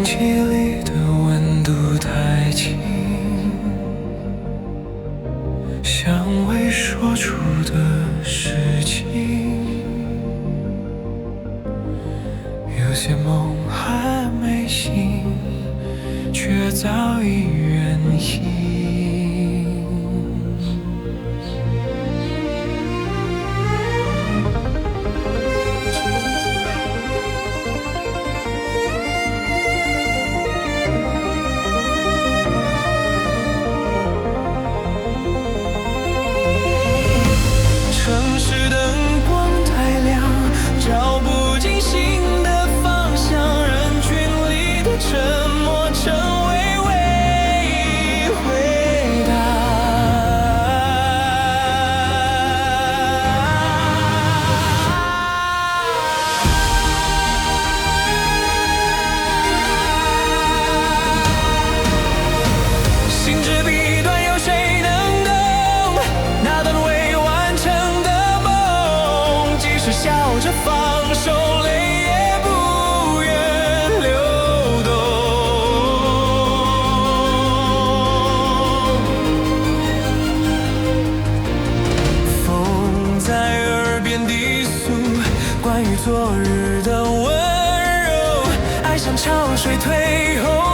空气里的温度太轻，像未说出的事情，有些梦还没醒，却早已远行。城市灯光太亮，照不进心的方向，人群里的沉默成为唯一回答。心之彼端，有谁能懂那段未完成的梦？即使笑着放手，泪也不愿流动。风在耳边低诉，关于昨日的温柔，爱像潮水退后。